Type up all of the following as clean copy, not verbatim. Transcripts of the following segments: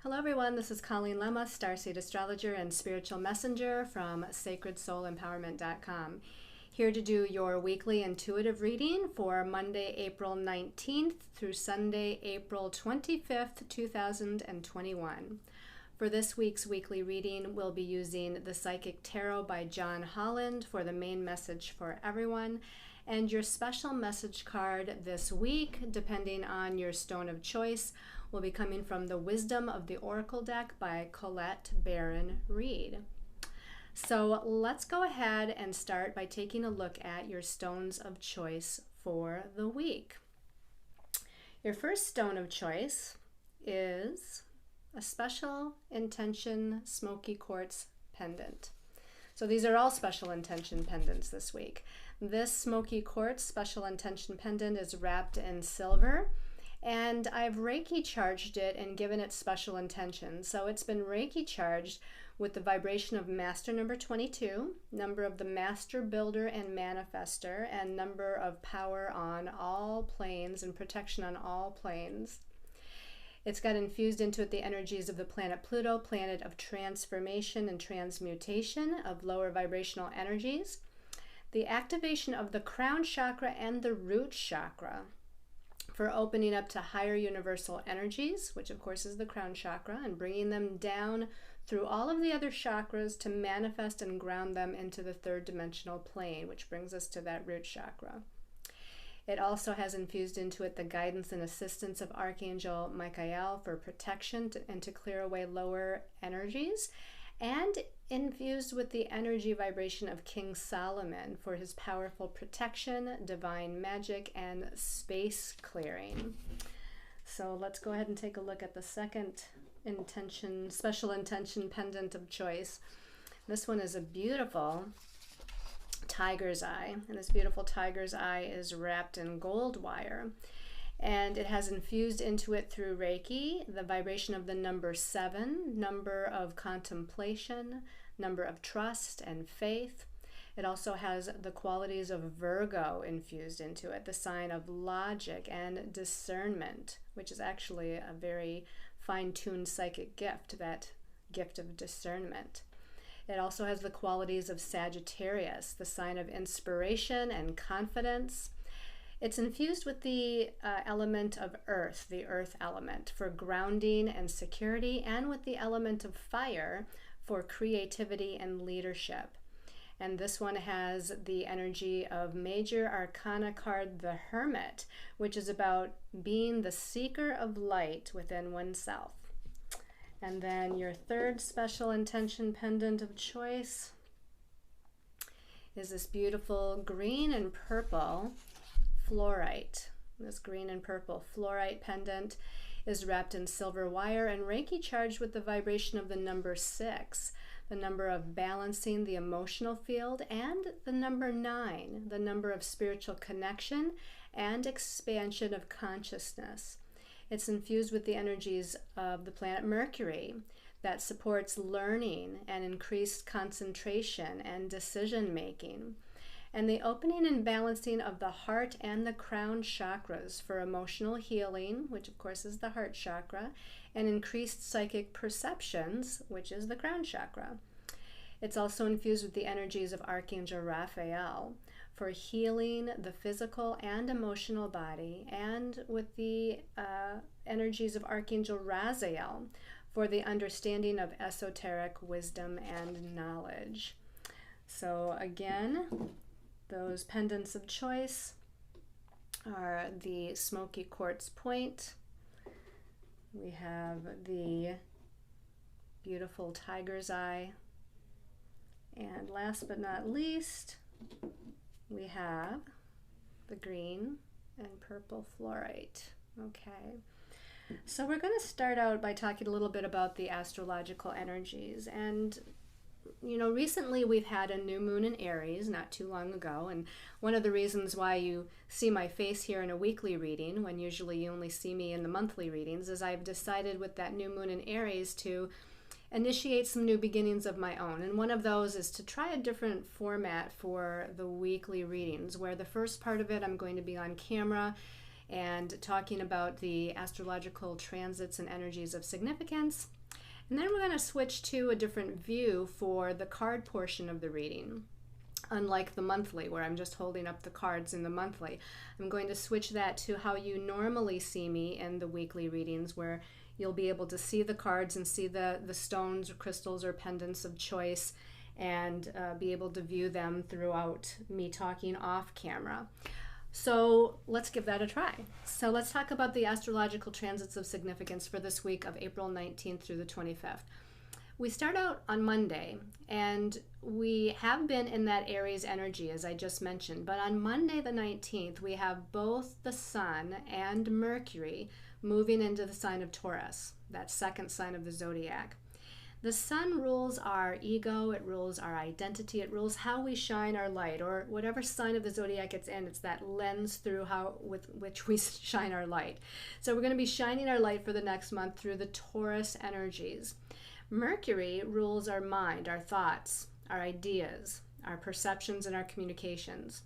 Hello everyone, this is Colleen Lemma, Starseed Astrologer and Spiritual Messenger from SacredSoulEmpowerment.com. Here to do your weekly intuitive reading for Monday, April 19th through Sunday, April 25th, 2021. For this week's weekly reading, we'll be using the Psychic Tarot by John Holland for the main message for everyone. And your special message card this week, depending on your stone of choice, will be coming from the Wisdom of the Oracle deck by Colette Baron Reed. So let's go ahead and start by taking a look at your stones of choice for the week. Your first stone of choice is a special intention smoky quartz pendant. So these are all special intention pendants this week. This smoky quartz special intention pendant is wrapped in silver, and I've Reiki charged it and given it special intention. So it's been Reiki charged with the vibration of Master number 22, number of the Master Builder and Manifester, and number of power on all planes and protection on all planes. It's got infused into it the energies of the planet Pluto, planet of transformation and transmutation of lower vibrational energies, the activation of the crown chakra and the root chakra for opening up to higher universal energies, which of course is the crown chakra, and bringing them down through all of the other chakras to manifest and ground them into the third dimensional plane, which brings us to that root chakra. It also has infused into it the guidance and assistance of Archangel Michael for protection and to clear away lower energies, and infused with the energy vibration of King Solomon for his powerful protection, divine magic, and space clearing. So let's go ahead and take a look at the second intention, special intention pendant of choice. This one is a beautiful tiger's eye, and this beautiful tiger's eye is wrapped in gold wire, and it has infused into it through Reiki the vibration of the number 7, number of contemplation, number of trust and faith. It also has the qualities of Virgo infused into it, the sign of logic and discernment, which is actually a very fine-tuned psychic gift, that gift of discernment. It also has the qualities of Sagittarius, the sign of inspiration and confidence. It's infused with the element of earth, the earth element, for grounding and security, and with the element of fire for creativity and leadership. And this one has the energy of Major Arcana card, the Hermit, which is about being the seeker of light within oneself. And then your third special intention pendant of choice is this beautiful green and purple fluorite. This green and purple fluorite pendant is wrapped in silver wire and Reiki charged with the vibration of the number 6, the number of balancing the emotional field, and the number 9, the number of spiritual connection and expansion of consciousness. It's infused with the energies of the planet Mercury that supports learning and increased concentration and decision making, and the opening and balancing of the heart and the crown chakras for emotional healing, which of course is the heart chakra, and increased psychic perceptions, which is the crown chakra. It's also infused with the energies of Archangel Raphael for healing the physical and emotional body, and with the energies of Archangel Raziel for the understanding of esoteric wisdom and knowledge. So again, those pendants of choice are the smoky quartz point. We have the beautiful tiger's eye. And last but not least, we have the green and purple fluorite. Okay. So we're going to start out by talking a little bit about the astrological energies. And you know, recently we've had a new moon in Aries not too long ago, and one of the reasons why you see my face here in a weekly reading when usually you only see me in the monthly readings is I've decided with that new moon in Aries to initiate some new beginnings of my own. And one of those is to try a different format for the weekly readings, where the first part of it I'm going to be on camera and talking about the astrological transits and energies of significance. And then we're going to switch to a different view for the card portion of the reading. Unlike the monthly, where I'm just holding up the cards in the monthly, I'm going to switch that to how you normally see me in the weekly readings, where you'll be able to see the cards and see the stones or crystals or pendants of choice, and be able to view them throughout me talking off camera. So let's give that a try. So let's talk about the astrological transits of significance for this week of April 19th through the 25th. We start out on Monday, and we have been in that Aries energy, as I just mentioned. But on Monday the 19th, we have both the Sun and Mercury moving into the sign of Taurus, that second sign of the zodiac. The Sun rules our ego, it rules our identity, it rules how we shine our light, or whatever sign of the zodiac it's in, it's that lens through with which we shine our light. So we're going to be shining our light for the next month through the Taurus energies. Mercury rules our mind, our thoughts, our ideas, our perceptions, and our communications.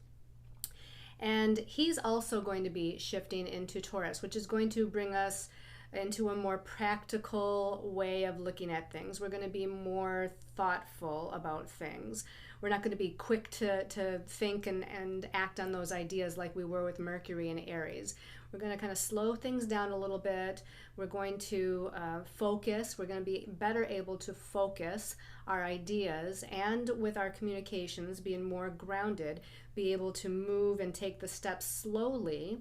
And he's also going to be shifting into Taurus, which is going to bring us into a more practical way of looking at things. We're going to be more thoughtful about things. We're not going to be quick to think and act on those ideas like we were with Mercury and Aries. We're going to kind of slow things down a little bit. We're going to focus. We're going to be better able to focus our ideas, and with our communications being more grounded, be able to move and take the steps slowly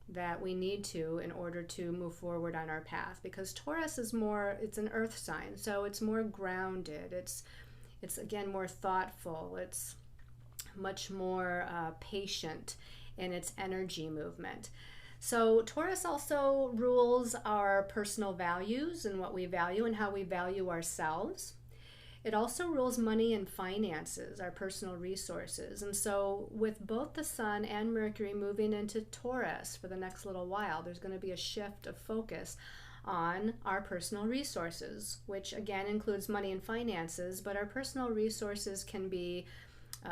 that we need to in order to move forward on our path. Because Taurus is more, it's an earth sign, so it's more grounded. It's again more thoughtful. It's much more patient in its energy movement. So Taurus also rules our personal values and what we value and how we value ourselves. It also rules money and finances, our personal resources. And so with both the Sun and Mercury moving into Taurus for the next little while, there's going to be a shift of focus on our personal resources, which again includes money and finances, but our personal resources can be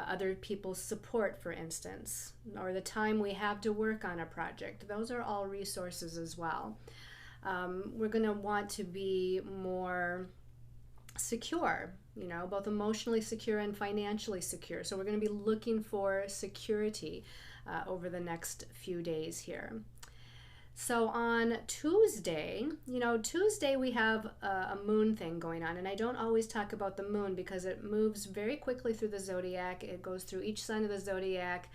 other people's support, for instance, or the time we have to work on a project. Those are all resources as well. We're going to want to be more secure, both emotionally secure and financially secure. So we're going to be looking for security over the next few days here. So on Tuesday, Tuesday we have a moon thing going on, and I don't always talk about the moon because it moves very quickly through the zodiac. It goes through each sign of the zodiac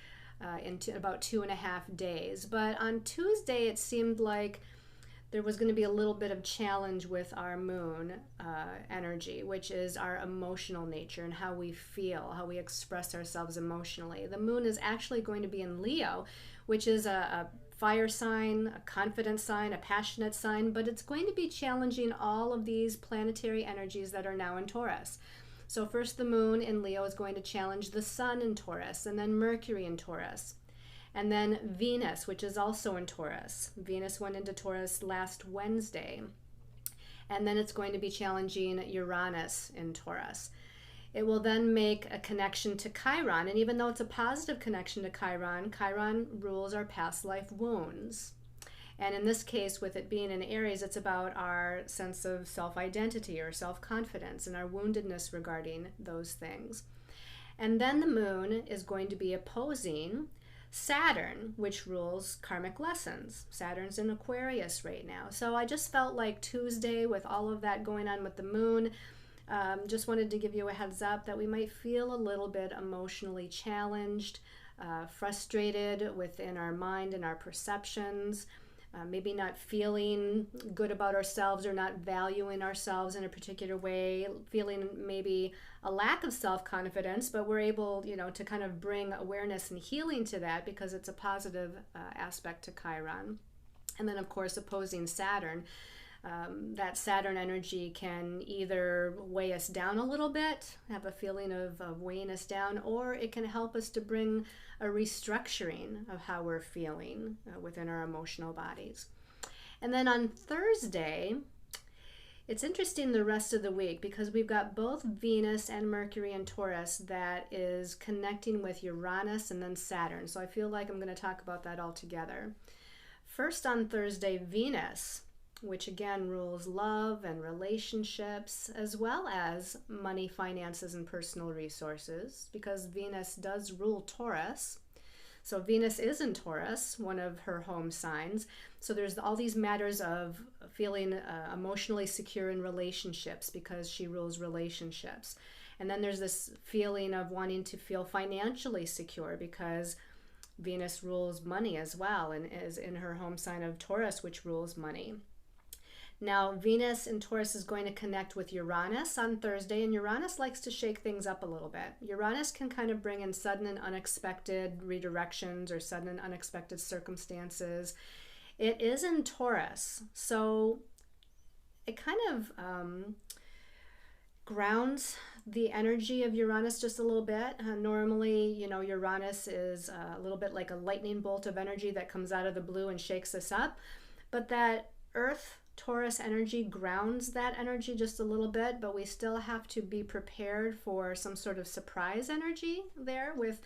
in about 2.5 days. But on Tuesday, it seemed like there was going to be a little bit of challenge with our moon energy, which is our emotional nature and how we feel, how we express ourselves emotionally. The moon is actually going to be in Leo, which is a fire sign, a confident sign, a passionate sign, but it's going to be challenging all of these planetary energies that are now in Taurus. So first the moon in Leo is going to challenge the Sun in Taurus, and then Mercury in Taurus. And then Venus, which is also in Taurus. Venus went into Taurus last Wednesday. And then it's going to be challenging Uranus in Taurus. It will then make a connection to Chiron, and even though it's a positive connection to Chiron, Chiron rules our past life wounds. And in this case, with it being in Aries, it's about our sense of self-identity or self-confidence and our woundedness regarding those things. And then the moon is going to be opposing Saturn, which rules karmic lessons. Saturn's in Aquarius right now. So I just felt like Tuesday, with all of that going on with the moon, just wanted to give you a heads up that we might feel a little bit emotionally challenged, frustrated within our mind and our perceptions, maybe not feeling good about ourselves or not valuing ourselves in a particular way, feeling maybe a lack of self-confidence, but we're able, to kind of bring awareness and healing to that because it's a positive aspect to Chiron. And then, of course, opposing Saturn. That Saturn energy can either weigh us down a little bit, have a feeling of weighing us down, or it can help us to bring a restructuring of how we're feeling within our emotional bodies. And then on Thursday, it's interesting the rest of the week because we've got both Venus and Mercury in Taurus that is connecting with Uranus and then Saturn. So I feel like I'm going to talk about that all together. First on Thursday, Venus, which again rules love and relationships, as well as money, finances, and personal resources, because Venus does rule Taurus. So Venus is in Taurus, one of her home signs. So there's all these matters of feeling emotionally secure in relationships because she rules relationships. And then there's this feeling of wanting to feel financially secure because Venus rules money as well and is in her home sign of Taurus, which rules money. Now, Venus in Taurus is going to connect with Uranus on Thursday, and Uranus likes to shake things up a little bit. Uranus can kind of bring in sudden and unexpected redirections or sudden and unexpected circumstances. It is in Taurus, so it kind of grounds the energy of Uranus just a little bit. Normally, Uranus is a little bit like a lightning bolt of energy that comes out of the blue and shakes us up, but that Earth Taurus energy grounds that energy just a little bit, but we still have to be prepared for some sort of surprise energy there with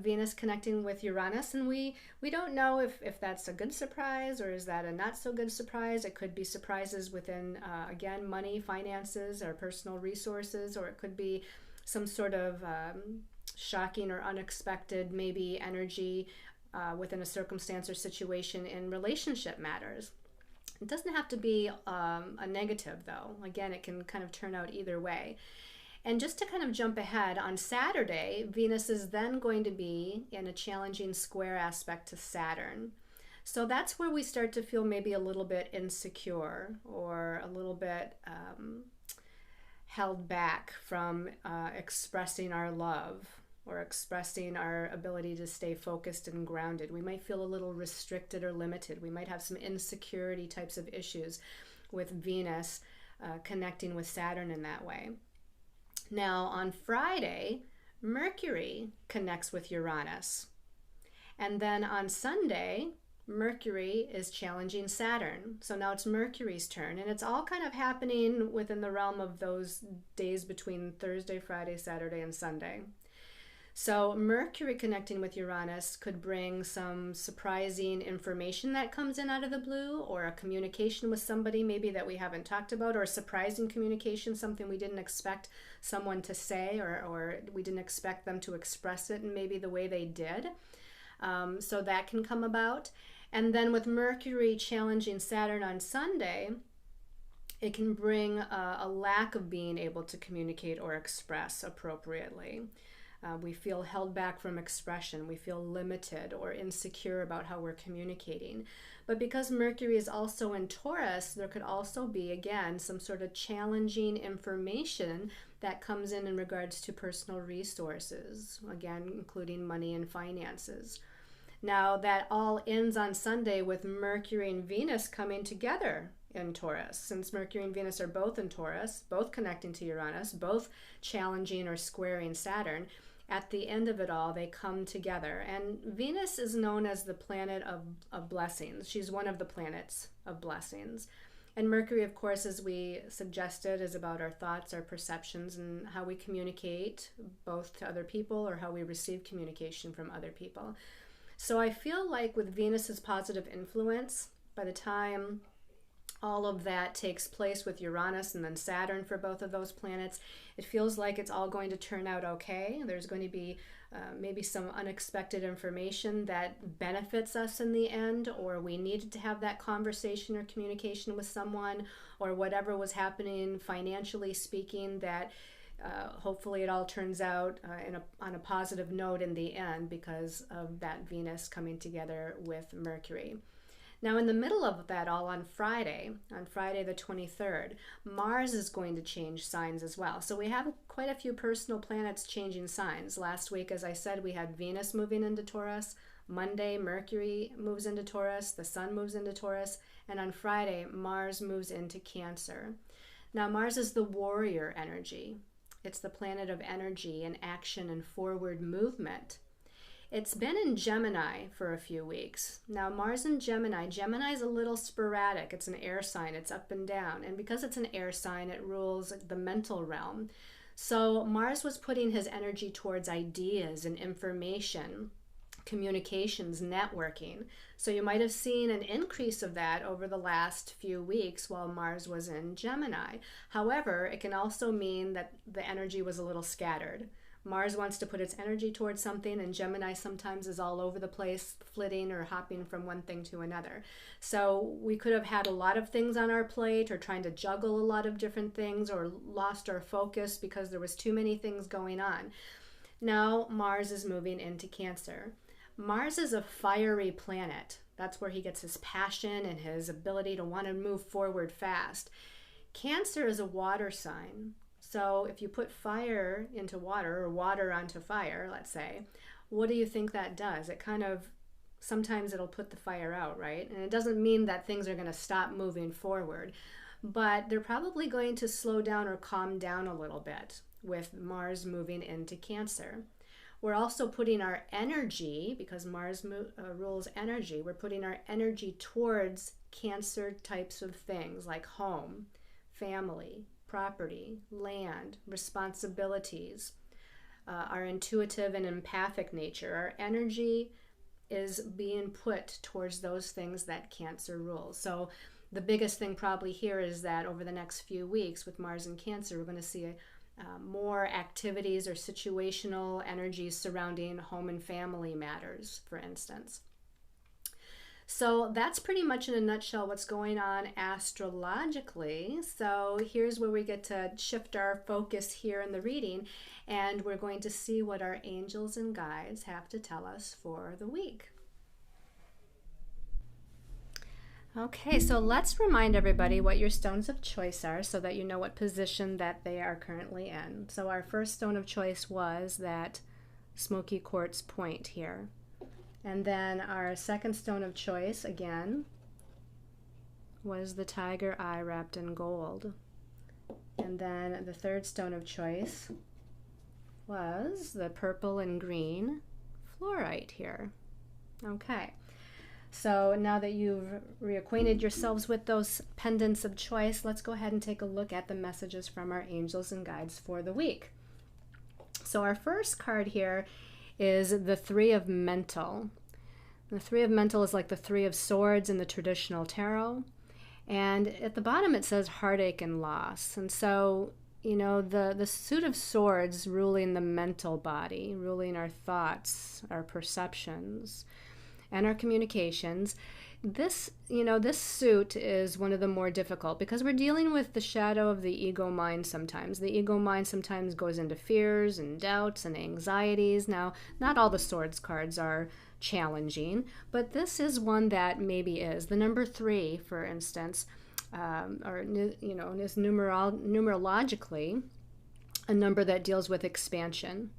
Venus connecting with Uranus, and we don't know if that's a good surprise or is that a not so good surprise. It could be surprises within again, money, finances, or personal resources, or it could be some sort of shocking or unexpected maybe energy within a circumstance or situation in relationship matters. It doesn't have to be a negative, though. Again, it can kind of turn out either way. And just to kind of jump ahead, on Saturday, Venus is then going to be in a challenging square aspect to Saturn. So that's where we start to feel maybe a little bit insecure or a little bit held back from expressing our love or expressing our ability to stay focused and grounded. We might feel a little restricted or limited. We might have some insecurity types of issues with Venus connecting with Saturn in that way. Now, on Friday, Mercury connects with Uranus. And then on Sunday, Mercury is challenging Saturn. So now it's Mercury's turn, and it's all kind of happening within the realm of those days between Thursday, Friday, Saturday, and Sunday. So Mercury connecting with Uranus could bring some surprising information that comes in out of the blue, or a communication with somebody maybe that we haven't talked about, or a surprising communication, something we didn't expect someone to say, or we didn't expect them to express it in maybe the way they did. So that can come about. And then with Mercury challenging Saturn on Sunday, it can bring a lack of being able to communicate or express appropriately. We feel held back from expression. We feel limited or insecure about how we're communicating. But because Mercury is also in Taurus, there could also be, again, some sort of challenging information that comes in regards to personal resources, again, including money and finances. Now, that all ends on Sunday with Mercury and Venus coming together in Taurus. Since Mercury and Venus are both in Taurus, both connecting to Uranus, both challenging or squaring Saturn, at the end of it all, they come together. And Venus is known as the planet of blessings. She's one of the planets of blessings. And Mercury, of course, as we suggested, is about our thoughts, our perceptions, and how we communicate both to other people or how we receive communication from other people. So I feel like with Venus's positive influence, by the time all of that takes place with Uranus and then Saturn for both of those planets, it feels like it's all going to turn out okay. There's going to be maybe some unexpected information that benefits us in the end, or we needed to have that conversation or communication with someone, or whatever was happening financially speaking, that hopefully it all turns out on a positive note in the end because of that Venus coming together with Mercury. Now, in the middle of that all, on Friday the 23rd, Mars is going to change signs as well. So we have quite a few personal planets changing signs. Last week, as I said, we had Venus moving into Taurus. Monday, Mercury moves into Taurus. The Sun moves into Taurus. And on Friday, Mars moves into Cancer. Now, Mars is the warrior energy. It's the planet of energy and action and forward movement. It's been in Gemini for a few weeks. Now, Mars in Gemini, Gemini is a little sporadic. It's an air sign. It's up and down. And because it's an air sign, it rules the mental realm. So Mars was putting his energy towards ideas and information, communications, networking. So you might have seen an increase of that over the last few weeks while Mars was in Gemini. However, it can also mean that the energy was a little scattered. Mars wants to put its energy towards something, and Gemini sometimes is all over the place, flitting or hopping from one thing to another. So we could have had a lot of things on our plate, or trying to juggle a lot of different things, or lost our focus because there was too many things going on. Now Mars is moving into Cancer. Mars is a fiery planet. That's where he gets his passion and his ability to want to move forward fast. Cancer is a water sign. So if you put fire into water, or water onto fire, let's say, what do you think that does? It kind of, sometimes it'll put the fire out, right? And it doesn't mean that things are going to stop moving forward, but they're probably going to slow down or calm down a little bit with Mars moving into Cancer. We're also putting our energy, because Mars rules energy, we're putting our energy towards Cancer types of things like home, family, property, land, responsibilities, our intuitive and empathic nature. Our energy is being put towards those things that Cancer rules. So the biggest thing probably here is that over the next few weeks with Mars and Cancer, we're going to see more activities or situational energies surrounding home and family matters, for instance. So that's pretty much in a nutshell what's going on astrologically. So here's where we get to shift our focus here in the reading, and we're going to see what our angels and guides have to tell us for the week. Okay, so let's remind everybody what your stones of choice are so that you know what position that they are currently in. So our first stone of choice was that smoky quartz point here. And then our second stone of choice, again, was the tiger eye wrapped in gold. And then the third stone of choice was the purple and green fluorite here. Okay, so now that you've reacquainted yourselves with those pendants of choice, let's go ahead and take a look at the messages from our angels and guides for the week. So our first card here is the Three of Mental. The Three of Mental is like the Three of Swords in the traditional tarot. And at the bottom it says heartache and loss. And so, you know, the Suit of Swords ruling the mental body, ruling our thoughts, our perceptions, and our communications. This suit is one of the more difficult because we're dealing with the shadow of the ego mind sometimes. The ego mind sometimes goes into fears and doubts and anxieties. Now, not all the swords cards are challenging, but this is one that maybe is. The number 3, for instance, is numerologically a number that deals with expansion.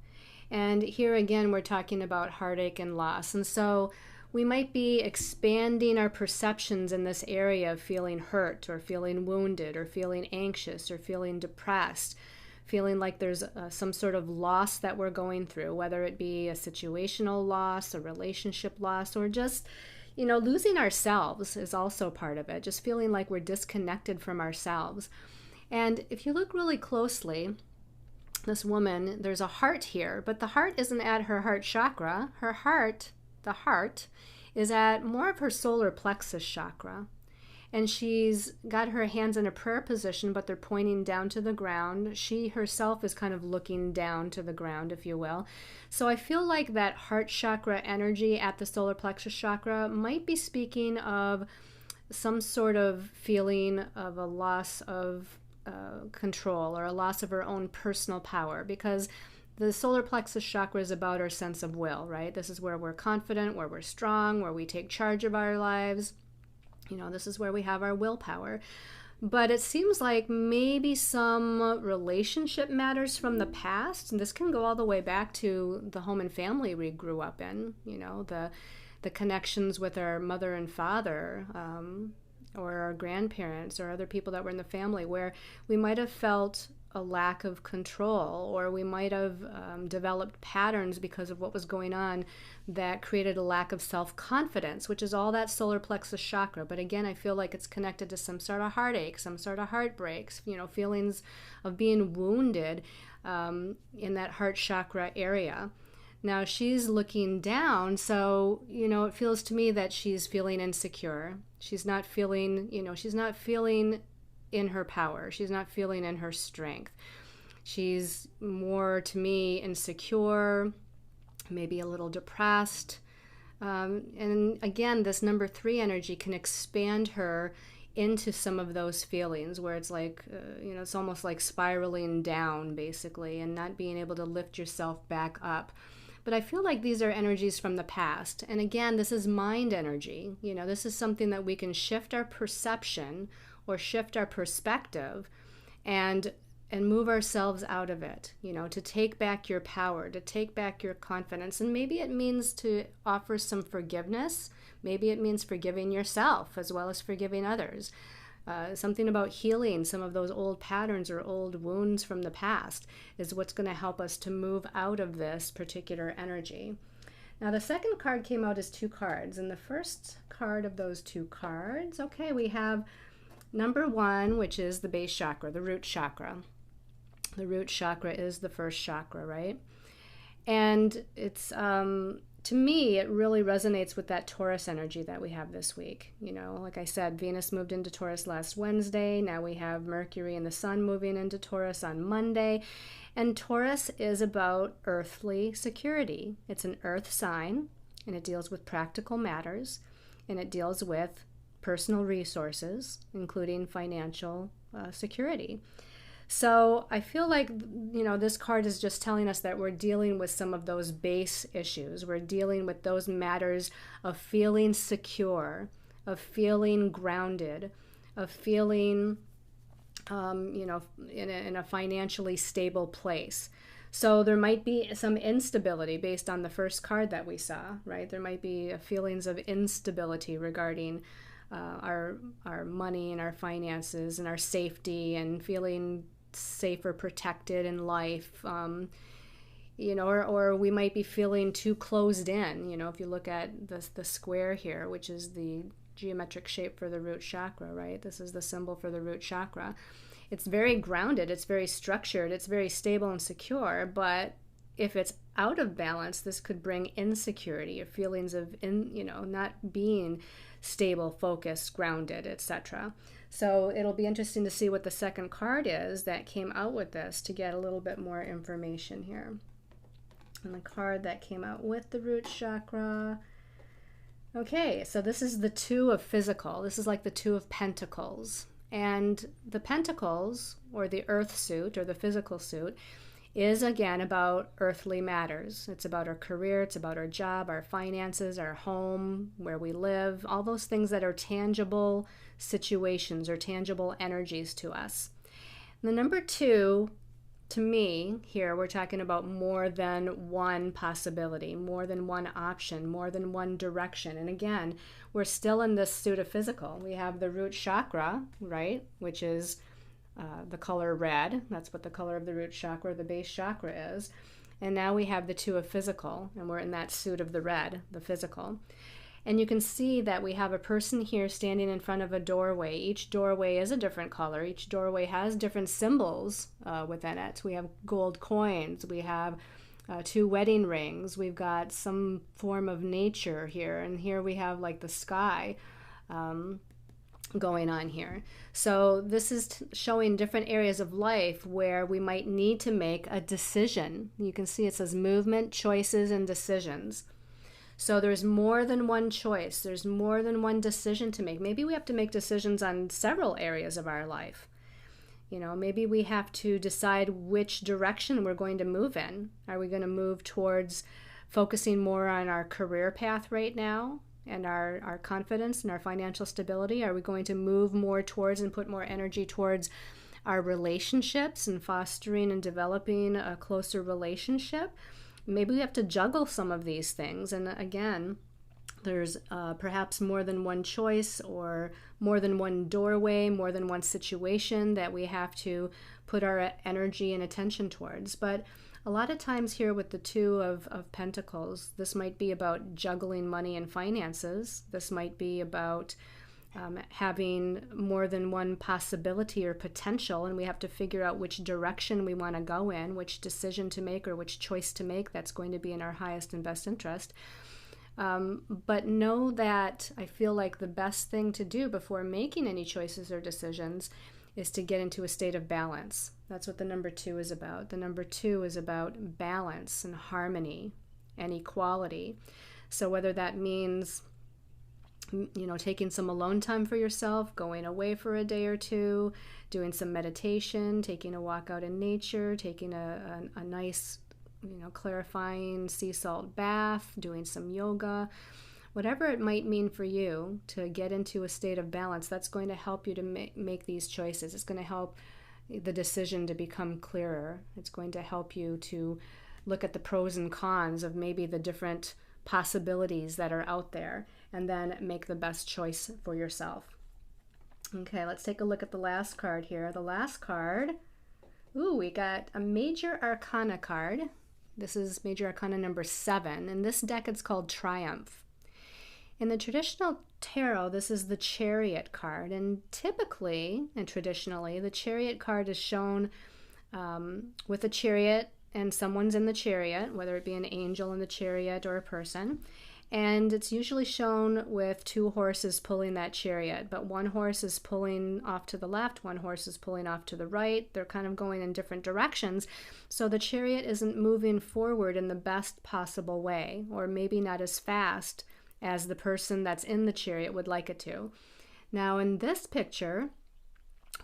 And here again, we're talking about heartache and loss. And so we might be expanding our perceptions in this area of feeling hurt or feeling wounded or feeling anxious or feeling depressed, feeling like there's some sort of loss that we're going through, whether it be a situational loss, a relationship loss, or just, losing ourselves is also part of it, just feeling like we're disconnected from ourselves. And if you look really closely, this woman, there's a heart here, but the heart isn't at her heart chakra. The heart is at more of her solar plexus chakra. And she's got her hands in a prayer position, but they're pointing down to the ground. She herself is kind of looking down to the ground, if you will. So I feel like that heart chakra energy at the solar plexus chakra might be speaking of some sort of feeling of a loss of control or a loss of her own personal power, because the solar plexus chakra is about our sense of will, right? This is where we're confident, where we're strong, where we take charge of our lives. This is where we have our willpower. But it seems like maybe some relationship matters from the past, and this can go all the way back to the home and family we grew up in, the connections with our mother and father, or our grandparents or other people that were in the family, where we might have felt a lack of control, or we might have developed patterns because of what was going on that created a lack of self-confidence, which is all that solar plexus chakra. But again, I feel like it's connected to some sort of heartache, some sort of heartbreaks, feelings of being wounded in that heart chakra area. Now she's looking down, so, it feels to me that she's feeling insecure. She's not feeling, she's not feeling in her power. She's not feeling in her strength. She's more, to me, insecure, maybe a little depressed. And again, this number 3 energy can expand her into some of those feelings where it's like, it's almost like spiraling down, basically, and not being able to lift yourself back up. But I feel like these are energies from the past. And again, this is mind energy. This is something that we can shift our perception or shift our perspective and move ourselves out of it, to take back your power, to take back your confidence. And maybe it means to offer some forgiveness. Maybe it means forgiving yourself as well as forgiving others. Something about healing some of those old patterns or old wounds from the past is what's going to help us to move out of this particular energy. Now, the second card came out as 2 cards. And the first card of those 2 cards, we have number 1, which is the base chakra, the root chakra. The root chakra is the first chakra, right? And it's, to me, it really resonates with that Taurus energy that we have this week. Like I said, Venus moved into Taurus last Wednesday. Now we have Mercury and the Sun moving into Taurus on Monday. And Taurus is about earthly security. It's an earth sign, and it deals with practical matters, and it deals with personal resources, including financial security. So I feel like, this card is just telling us that we're dealing with some of those base issues. We're dealing with those matters of feeling secure, of feeling grounded, of feeling, in a financially stable place. So there might be some instability based on the first card that we saw, right? There might be feelings of instability regarding our money and our finances and our safety and feeling safe or protected in life, or we might be feeling too closed in. If you look at the square here, which is the geometric shape for the root chakra, right? This is the symbol for the root chakra. It's very grounded, it's very structured, it's very stable and secure, but if it's out of balance, this could bring insecurity or feelings of not being stable, focused, grounded, etc. So it'll be interesting to see what the second card is that came out with this to get a little bit more information here. And the card that came out with the root chakra. Okay, so this is the 2 of physical. This is like the 2 of pentacles. And the pentacles, or the earth suit, or the physical suit, is again about earthly matters. It's about our career, it's about our job, our finances, our home, where we live, all those things that are tangible situations or tangible energies to us. And the number 2, to me, here we're talking about more than one possibility, more than one option, more than one direction. And again, we're still in this suit of physical. We have the root chakra, right, which is the color red. That's what the color of the root chakra, the base chakra, is. And now we have the 2 of physical, and we're in that suit of the red, the physical. And you can see that we have a person here standing in front of a doorway. Each doorway is a different color. Each doorway has different symbols within it. We have gold coins. We have 2 wedding rings. We've got some form of nature here. And here we have like the sky going on here. So this is showing different areas of life where we might need to make a decision. You can see it says movement, choices, and decisions. So there's more than one choice. There's more than one decision to make. Maybe we have to make decisions on several areas of our life. Maybe we have to decide which direction we're going to move in. Are we going to move towards focusing more on our career path right now and our confidence and our financial stability? Are we going to move more towards and put more energy towards our relationships and fostering and developing a closer relationship? Maybe we have to juggle some of these things. And again, there's perhaps more than one choice or more than one doorway, more than one situation that we have to put our energy and attention towards. But a lot of times here with the 2 of Pentacles, this might be about juggling money and finances. This might be about having more than one possibility or potential, and we have to figure out which direction we want to go in, which decision to make or which choice to make that's going to be in our highest and best interest. But know that I feel like the best thing to do before making any choices or decisions is to get into a state of balance. That's what the number 2 is about. The number 2 is about balance and harmony and equality. So whether that means taking some alone time for yourself, going away for a day or two, doing some meditation, taking a walk out in nature, taking a nice, clarifying sea salt bath, doing some yoga, whatever it might mean for you to get into a state of balance, that's going to help you to make these choices. It's going to help the decision to become clearer. It's going to help you to look at the pros and cons of maybe the different possibilities that are out there, and then make the best choice for yourself. Okay, let's take a look at the last card here. The last card, we got a Major Arcana card. This is Major Arcana number 7. In this deck, it's called Triumph. In the traditional tarot, this is the Chariot card, and typically and traditionally, the Chariot card is shown with a chariot, and someone's in the chariot, whether it be an angel in the chariot or a person. And it's usually shown with 2 horses pulling that chariot, but one horse is pulling off to the left, one horse is pulling off to the right. They're kind of going in different directions. So the chariot isn't moving forward in the best possible way, or maybe not as fast as the person that's in the chariot would like it to. Now in this picture,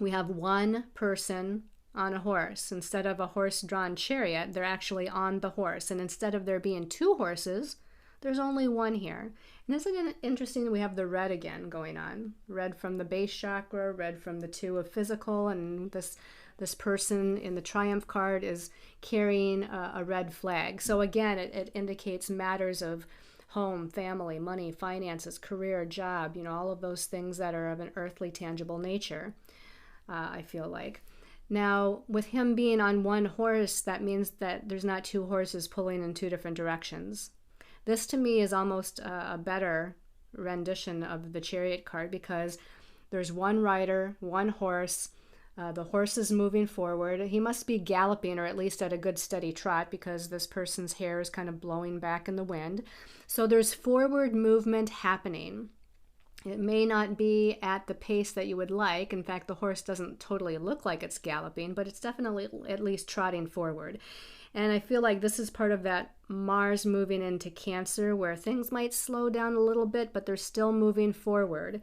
we have one person on a horse. Instead of a horse-drawn chariot, they're actually on the horse. And instead of there being 2 horses, there's only one here. And isn't it interesting? We have the red again going on. Red from the base chakra, red from the 2 of physical, and this person in the Triumph card is carrying a red flag. So again, it indicates matters of home, family, money, finances, career, job, all of those things that are of an earthly, tangible nature, I feel like. Now, with him being on one horse, that means that there's not 2 horses pulling in 2 different directions. This to me is almost a better rendition of the Chariot card, because there's one rider, one horse. The horse is moving forward. He must be galloping, or at least at a good steady trot, because this person's hair is kind of blowing back in the wind. So there's forward movement happening. It may not be at the pace that you would like. In fact, the horse doesn't totally look like it's galloping, but it's definitely at least trotting forward. And I feel like this is part of that Mars moving into Cancer, where things might slow down a little bit, but they're still moving forward.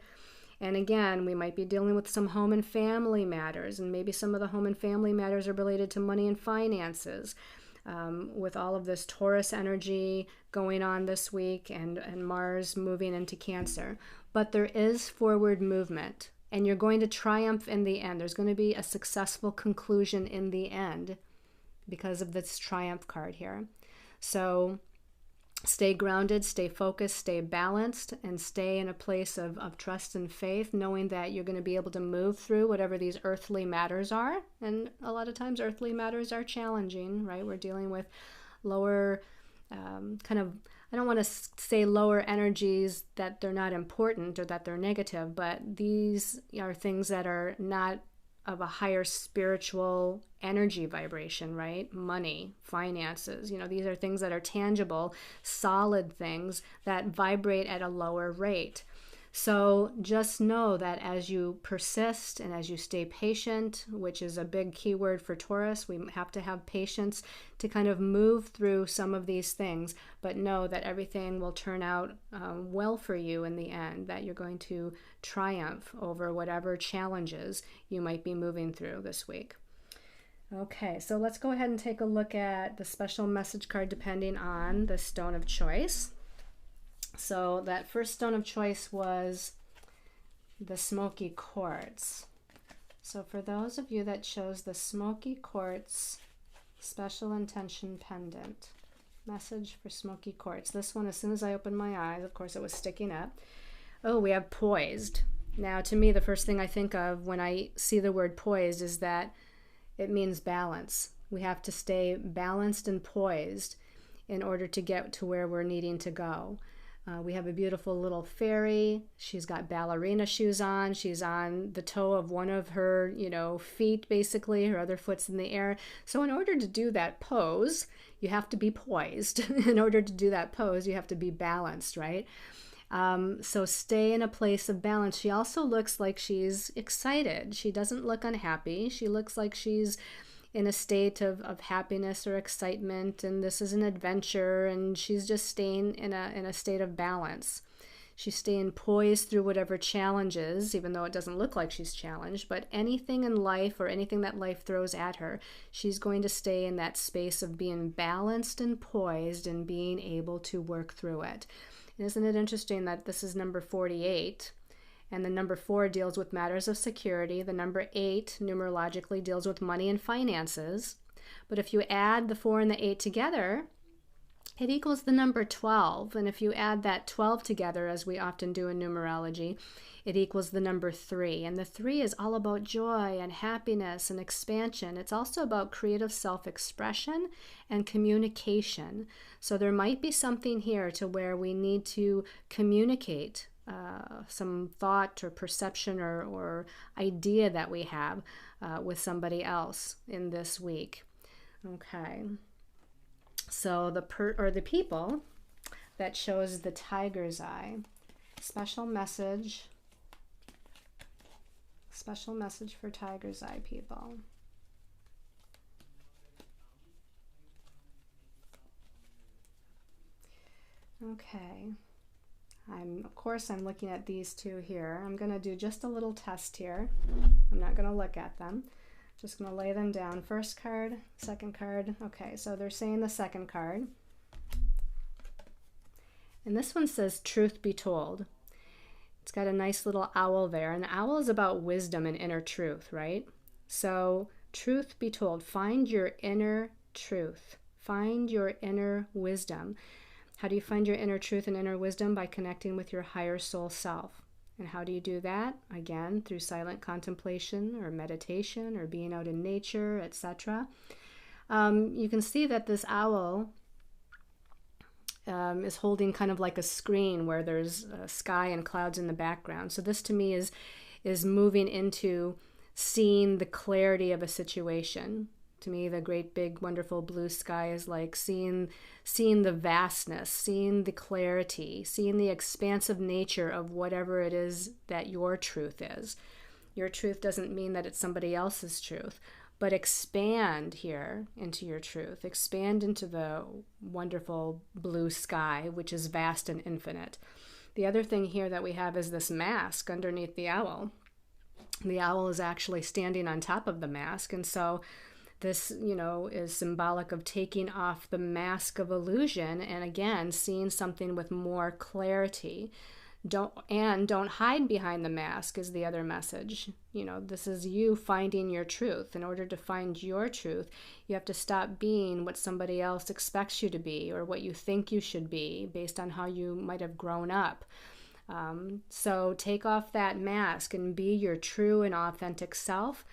And again, we might be dealing with some home and family matters, and maybe some of the home and family matters are related to money and finances. With all of this Taurus energy going on this week, and Mars moving into Cancer. But there is forward movement, and you're going to triumph in the end. There's going to be a successful conclusion in the end because of this Triumph card here. So stay grounded, stay focused, stay balanced, and stay in a place of trust and faith, knowing that you're going to be able to move through whatever these earthly matters are. And a lot of times earthly matters are challenging, right? We're dealing with lower I don't want to say lower energies that they're not important or that they're negative, but these are things that are not of a higher spiritual energy vibration, right? Money, finances, these are things that are tangible, solid things that vibrate at a lower rate. So just know that as you persist and as you stay patient, which is a big keyword for Taurus, we have to have patience to kind of move through some of these things, but know that everything will turn out well for you in the end, that you're going to triumph over whatever challenges you might be moving through this week. Okay, so let's go ahead and take a look at the special message card depending on the stone of choice. So that first stone of choice was the smoky quartz. So for those of you that chose the smoky quartz special intention pendant, message for smoky quartz. This one, as soon as I opened my eyes, of course it was sticking up. Oh, we have poised. Now to me, the first thing I think of when I see the word poised is that it means balance. We have to stay balanced and poised in order to get to where we're needing to go. We have a beautiful little fairy. She's got ballerina shoes on. She's on the toe of one of her, feet, basically. Her other foot's in the air. So in order to do that pose, you have to be poised. In order to do that pose, you have to be balanced, right? So stay in a place of balance. She also looks like she's excited. She doesn't look unhappy. She looks like she's in a state of happiness or excitement, and this is an adventure, and she's just staying in a state of balance. She's staying poised through whatever challenges, even though it doesn't look like she's challenged, but anything in life or anything that life throws at her, she's going to stay in that space of being balanced and poised and being able to work through it. And isn't it interesting that this is number 48? And the number 4 deals with matters of security. The number 8 numerologically deals with money and finances. But if you add the 4 and the 8 together, it equals the number 12. And if you add that 12 together, as we often do in numerology, it equals the number 3. And the 3 is all about joy and happiness and expansion. It's also about creative self-expression and communication. So there might be something here to where we need to communicate some thought or perception or idea that we have with somebody else in this week. Okay. So the people that chose the tiger's eye, special message for tiger's eye people. Okay. Of course, I'm looking at these two here. I'm going to do just a little test here. I'm not going to look at them. Just going to lay them down. First card, second card. Okay, so they're saying the second card. And this one says, truth be told. It's got a nice little owl there. And the owl is about wisdom and inner truth, right? So, truth be told. Find your inner truth. Find your inner wisdom. How do you find your inner truth and inner wisdom? By connecting with your higher soul self. And how do you do that? Again, through silent contemplation or meditation or being out in nature, etc. You can see that this owl is holding kind of like a screen where there's sky and clouds in the background. So this to me is moving into seeing the clarity of a situation. To me, the great big wonderful blue sky is like seeing the vastness, seeing the clarity, seeing the expansive nature of whatever it is that your truth is. Your truth doesn't mean that it's somebody else's truth, but expand here into your truth. Expand into the wonderful blue sky, which is vast and infinite. The other thing here that we have is this mask underneath the owl. The owl is actually standing on top of the mask, and so this, is symbolic of taking off the mask of illusion and again, seeing something with more clarity. Don't hide behind the mask is the other message. This is you finding your truth. In order to find your truth, you have to stop being what somebody else expects you to be or what you think you should be based on how you might have grown up. So take off that mask and be your true and authentic self.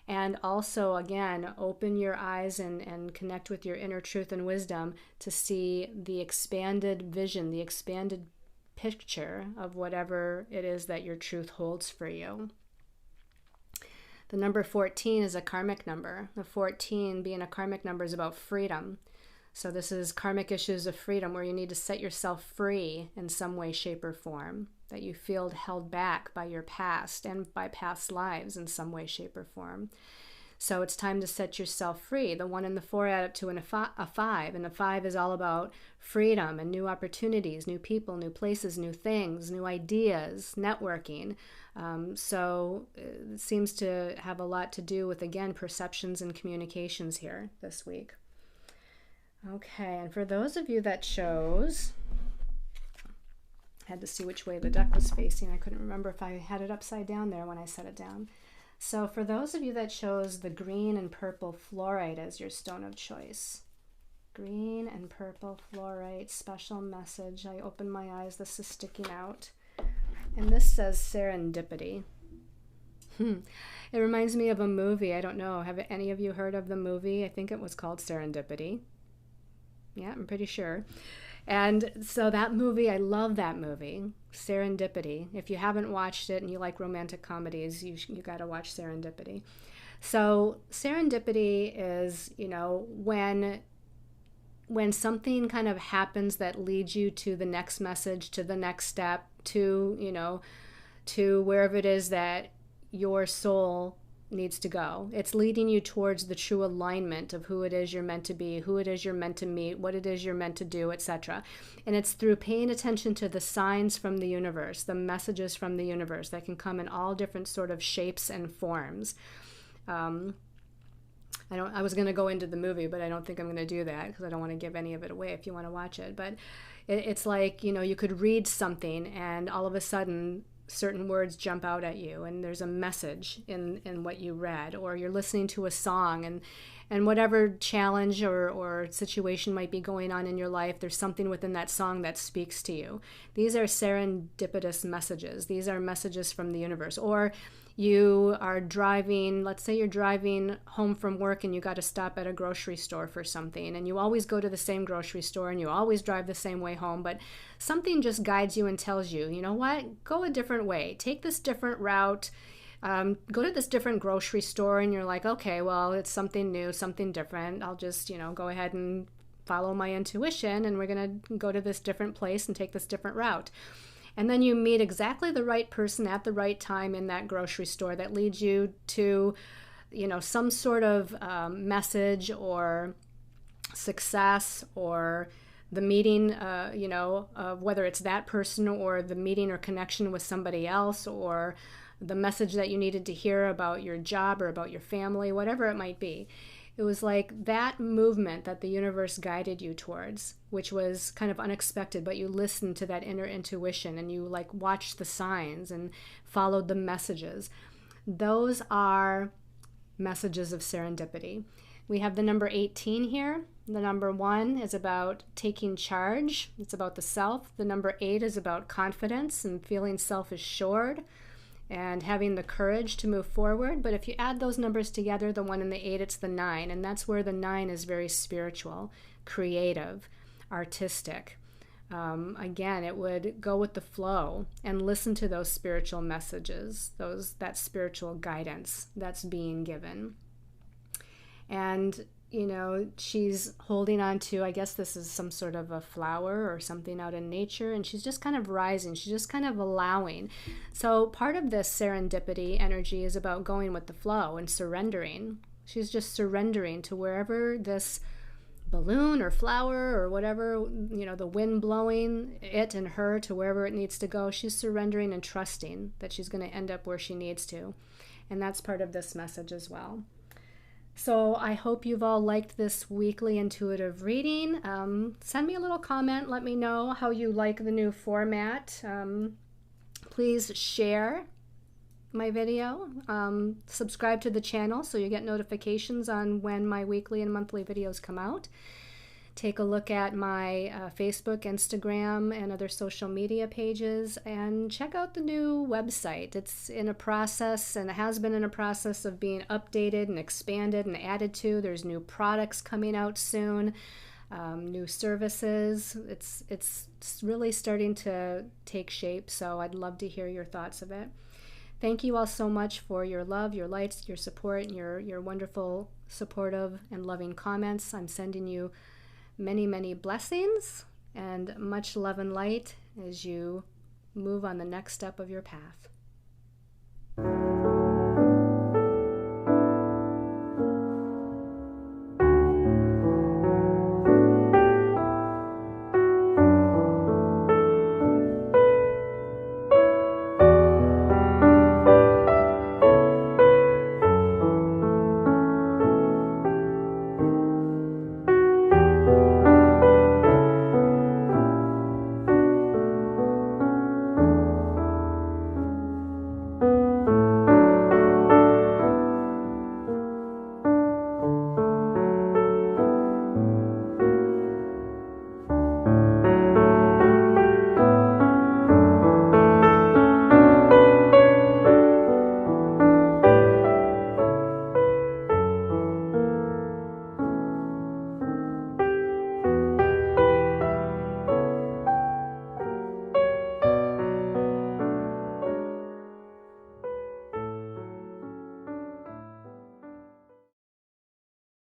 And also, again, open your eyes and connect with your inner truth and wisdom to see the expanded vision, the expanded picture of whatever it is that your truth holds for you. The number 14 is a karmic number. The 14 being a karmic number is about freedom. So this is karmic issues of freedom where you need to set yourself free in some way, shape, or form. That you feel held back by your past and by past lives in some way, shape, or form. So it's time to set yourself free. The 1 and the 4 add up to a 5, and the 5 is all about freedom and new opportunities, new people, new places, new things, new ideas, networking. So it seems to have a lot to do with, again, perceptions and communications here this week. Okay, and for those of you that chose, I had to see which way the deck was facing. I couldn't remember if I had it upside down there when I set it down. So for those of you that chose the green and purple fluorite as your stone of choice, green and purple fluorite, special message. I open my eyes, this is sticking out. And this says serendipity. It reminds me of a movie. I don't know. Have any of you heard of the movie? I think it was called Serendipity. Yeah, I'm pretty sure. And so that movie, I love that movie, Serendipity. If you haven't watched it and you like romantic comedies, you got to watch Serendipity. So serendipity is, when something kind of happens that leads you to the next message, to the next step, to wherever it is that your soul needs to go. It's leading you towards the true alignment of who it is you're meant to be, who it is you're meant to meet, what it is you're meant to do, etc. And it's through paying attention to the signs from the universe, the messages from the universe that can come in all different sort of shapes and forms. I was going to go into the movie, but I don't think I'm going to do that because I don't want to give any of it away if you want to watch it. But it's like, you could read something and all of a sudden certain words jump out at you and there's a message in what you read, or you're listening to a song and whatever challenge or situation might be going on in your life, there's something within that song that speaks to you. These are serendipitous messages. These are messages from the universe. Or you are driving, let's say you're driving home from work and you got to stop at a grocery store for something, and you always go to the same grocery store and you always drive the same way home, but something just guides you and tells you, you know what, go a different way, take this different route, go to this different grocery store, and you're like, okay, well, it's something new, something different, I'll just, go ahead and follow my intuition, and we're going to go to this different place and take this different route. And then you meet exactly the right person at the right time in that grocery store that leads you to, some sort of message or success, or the meeting, of whether it's that person or the meeting or connection with somebody else, or the message that you needed to hear about your job or about your family, whatever it might be. It was like that movement that the universe guided you towards, which was kind of unexpected, but you listened to that inner intuition and you watched the signs and followed the messages. Those are messages of serendipity. We have the number 18 here. The number 1 is about taking charge. It's about the self. The number 8 is about confidence and feeling self-assured and having the courage to move forward. But if you add those numbers together, the 1 and the 8, it's the 9. And that's where the 9 is very spiritual, creative, artistic. Again, it would go with the flow and listen to those spiritual messages, that spiritual guidance that's being given. And she's holding on to, I guess this is some sort of a flower or something out in nature, and she's just kind of rising. She's just kind of allowing. So part of this serendipity energy is about going with the flow and surrendering. She's just surrendering to wherever this balloon or flower or whatever, the wind blowing it and her to wherever it needs to go. She's surrendering and trusting that she's going to end up where she needs to. And that's part of this message as well. So I hope you've all liked this weekly intuitive reading. Send me a little comment. Let me know how you like the new format. Please share my video. Subscribe to the channel so you get notifications on when my weekly and monthly videos come out. Take a look at my Facebook, Instagram, and other social media pages, and check out the new website. It's in a process, and it has been in a process of being updated and expanded and added to. There's new products coming out soon, new services. It's really starting to take shape, so I'd love to hear your thoughts of it. Thank you all so much for your love, your lights, your support, and your wonderful, supportive, and loving comments. I'm sending you many, many blessings and much love and light as you move on the next step of your path.